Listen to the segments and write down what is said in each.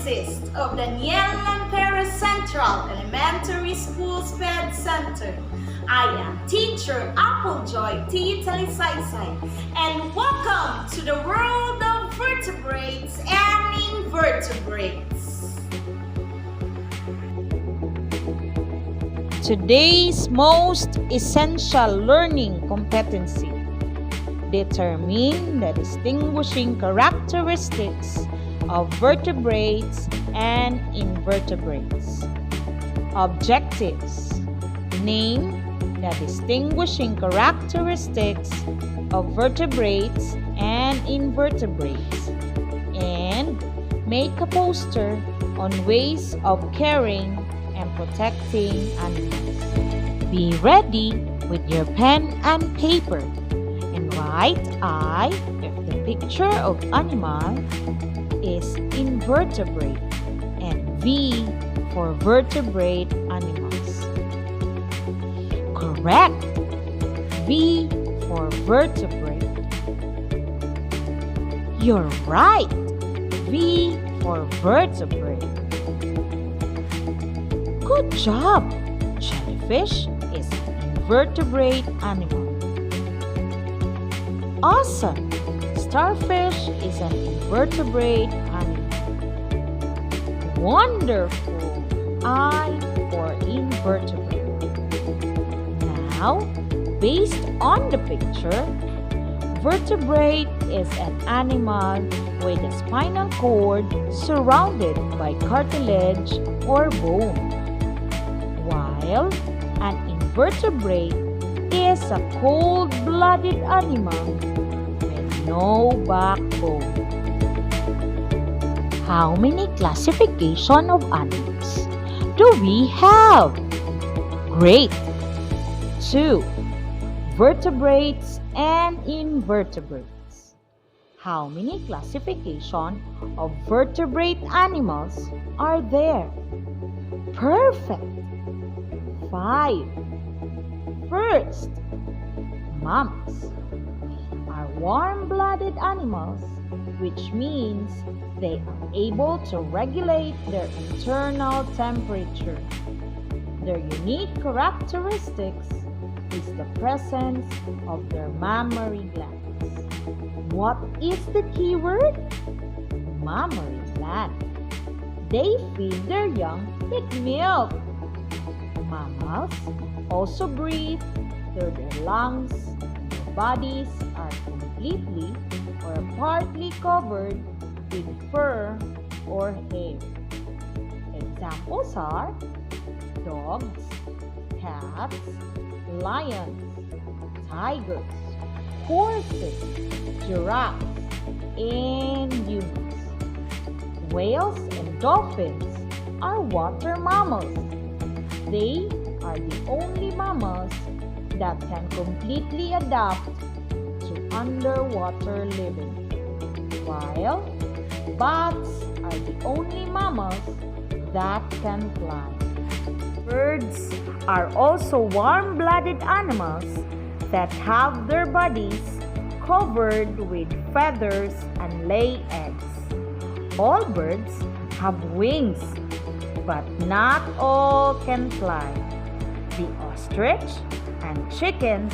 pharmacist of Daniel Lampera Central Elementary School Sped Center. I am teacher Apol Joy T. Talisaysay, and welcome to the world of vertebrates and invertebrates. Today's most essential learning competency: determine the distinguishing characteristics of vertebrates and invertebrates. Objectives: name the distinguishing characteristics of vertebrates and invertebrates, and make a poster on ways of caring and protecting animals. Be ready with your pen and paper and write I if the picture of animal is invertebrate and V for vertebrate animals. Correct! V for vertebrate. You're right! V for vertebrate. Good job! Jellyfish is an invertebrate animal. Awesome! Starfish is an invertebrate animal. Wonderful! I for invertebrate. Now, based on the picture, vertebrate is an animal with a spinal cord surrounded by cartilage or bone, while an invertebrate is a cold-blooded animal with no backbone. How many classifications of animals do we have? Great! 2. Vertebrates and invertebrates. How many classifications of vertebrate animals are there? Perfect! 5. First, mammals are warm-blooded animals, which means they are able to regulate their internal temperature. Their unique characteristics is the presence of their mammary glands. What is the key word? Mammary gland. They feed their young with milk. Mammals also breathe through their lungs, and their bodies are completely or partly covered with fur or hair. Examples are dogs, cats, lions, tigers, horses, giraffes, and humans. Whales and dolphins are water mammals. They are the only mammals that can completely adapt to underwater living, while bats are the only mammals that can fly. Birds are also warm-blooded animals that have their bodies covered with feathers and lay eggs. All birds have wings, but not all can fly. The ostrich and chickens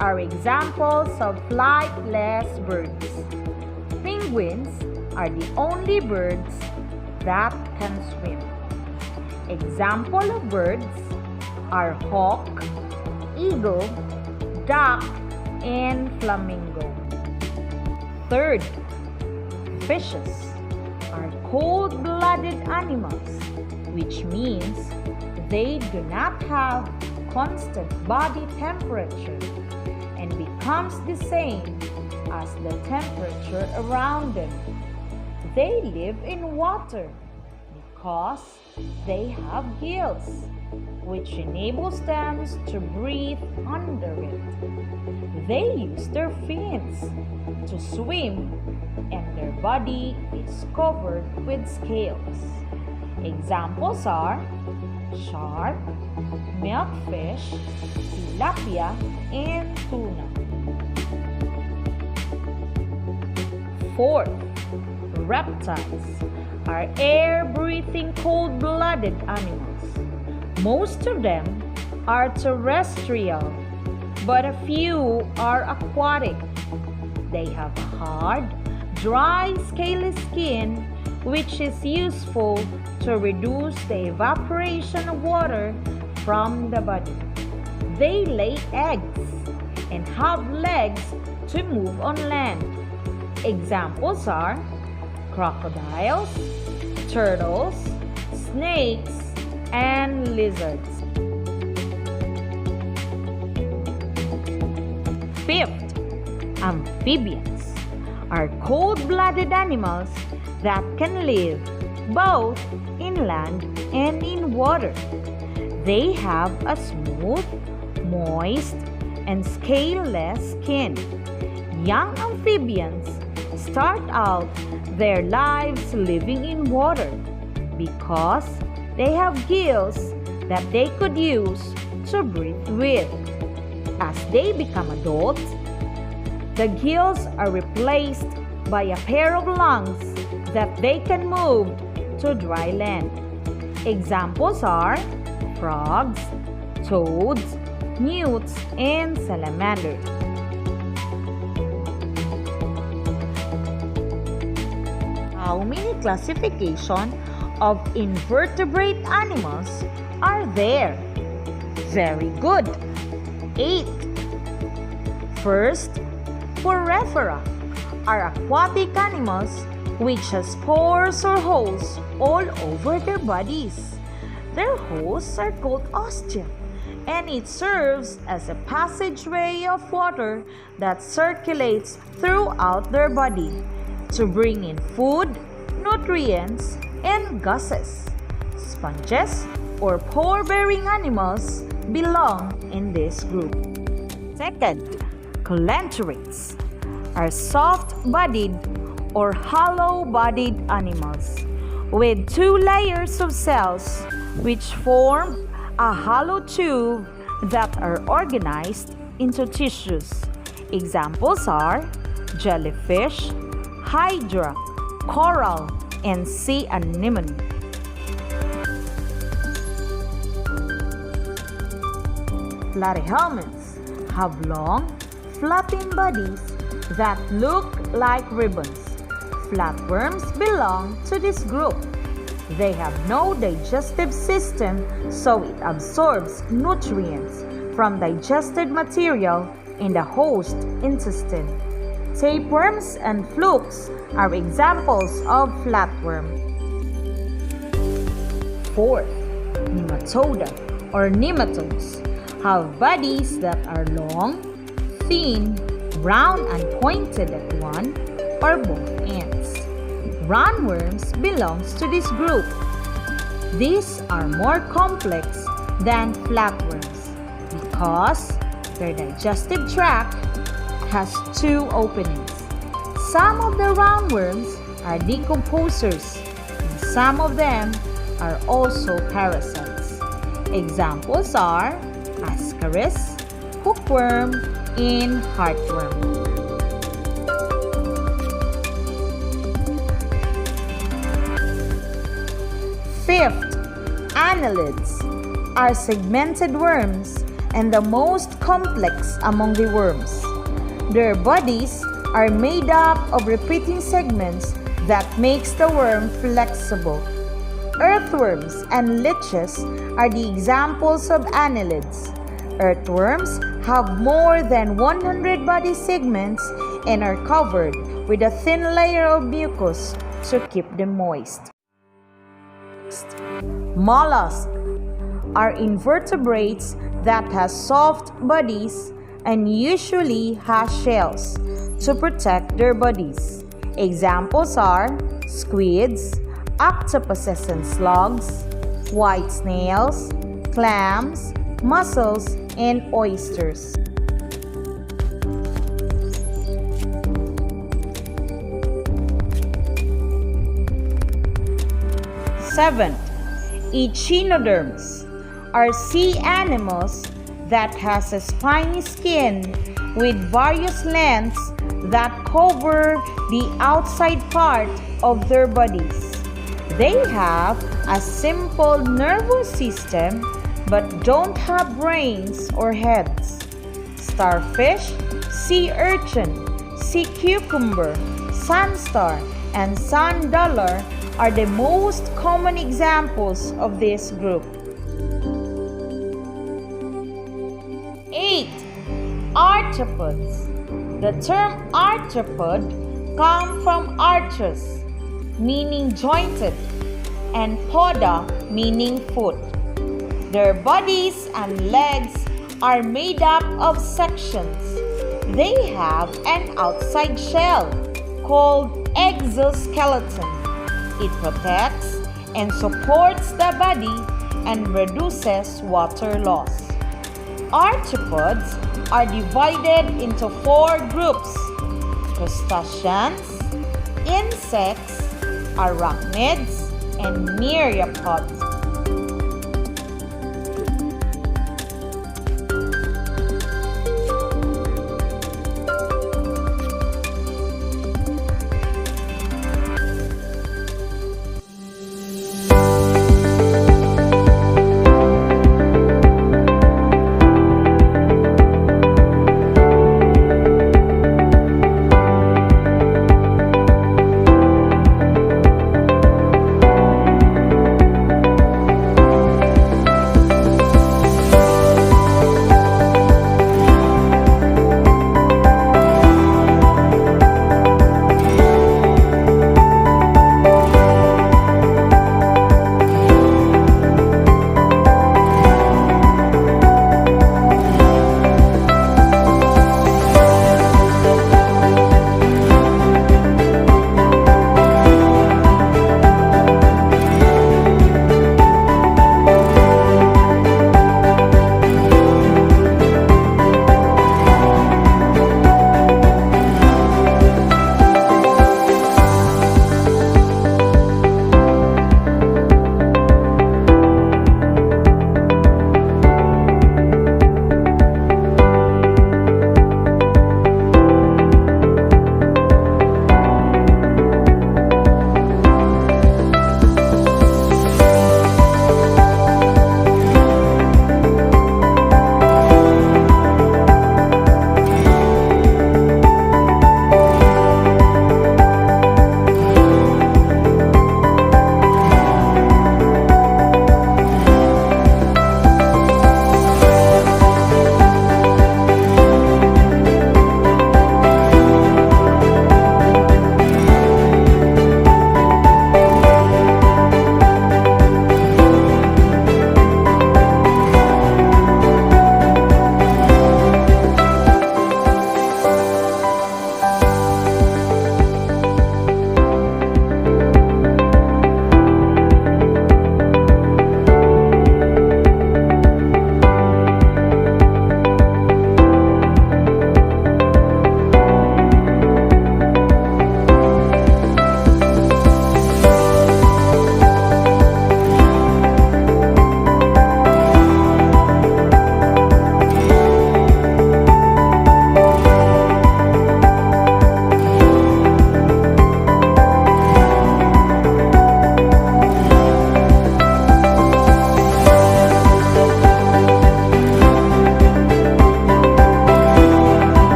are examples of flightless birds. Penguins are the only birds that can swim. Examples of birds are hawk, eagle, duck, and flamingo. Third, fishes are cold-blooded animals, which means they do not have constant body temperature and becomes the same as the temperature around them. They live in water because they have gills, which enables them to breathe under it. They use their fins to swim, and their body is covered with scales. Examples are shark, milkfish, tilapia, and tuna. Fourth, reptiles are air-breathing cold-blooded animals. Most of them are terrestrial, but a few are aquatic. They have a hard, dry, scaly skin, which is useful to reduce the evaporation of water from the body. They lay eggs and have legs to move on land. Examples are crocodiles, turtles, snakes, and lizards. Fifth, amphibians are cold-blooded animals that can live both in land and in water. They have a smooth, moist, and scaleless skin. Young amphibians start out their lives living in water because they have gills that they could use to breathe with. As they become adults, the gills are replaced by a pair of lungs that they can move to dry land. Examples are frogs, toads, newts, and salamanders. How many classifications of invertebrate animals are there? Very good. 8. First, Porifera are aquatic animals which has pores or holes all over their bodies. Their holes are called ostium, and it serves as a passageway of water that circulates throughout their body to bring in food, nutrients, and gases. Sponges or pore-bearing animals belong in this group. Second, coelenterate are soft-bodied or hollow-bodied animals with 2 layers of cells which form a hollow tube that are organized into tissues. Examples are jellyfish, hydra, coral, and sea anemone. Platyhelminths have long, flapping bodies that look like ribbons. Flatworms belong to this group. They have no digestive system, so it absorbs nutrients from digested material in the host intestine. Tapeworms and flukes are examples of flatworm. Fourth, nematoda or nematodes have bodies that are long, thin, round and pointed at one or both ends. Roundworms belongs to this group. These are more complex than flatworms because their digestive tract has 2 openings. Some of the roundworms are decomposers, and some of them are also parasites. Examples are ascaris, hookworm, and heartworm. Fifth, annelids are segmented worms and the most complex among the worms. Their bodies are made up of repeating segments that makes the worm flexible. Earthworms and leeches are the examples of annelids. Earthworms have more than 100 body segments and are covered with a thin layer of mucus to keep them moist. Mollusks are invertebrates that have soft bodies and usually have shells to protect their bodies. Examples are squids, octopuses and slugs, white snails, clams, mussels, and oysters. Seventh, echinoderms are sea animals that has a spiny skin with various lengths that cover the outside part of their bodies. They have a simple nervous system but don't have brains or heads. Starfish, sea urchin, sea cucumber, sunstar, and sand dollar are the most common examples of this group. 8. Arthropods. The term arthropod comes from arthros, meaning jointed, and poda, meaning foot. Their bodies and legs are made up of sections. They have an outside shell called exoskeleton. It protects and supports the body and reduces water loss. Arthropods are divided into 4 groups: crustaceans, insects, arachnids, and myriapods.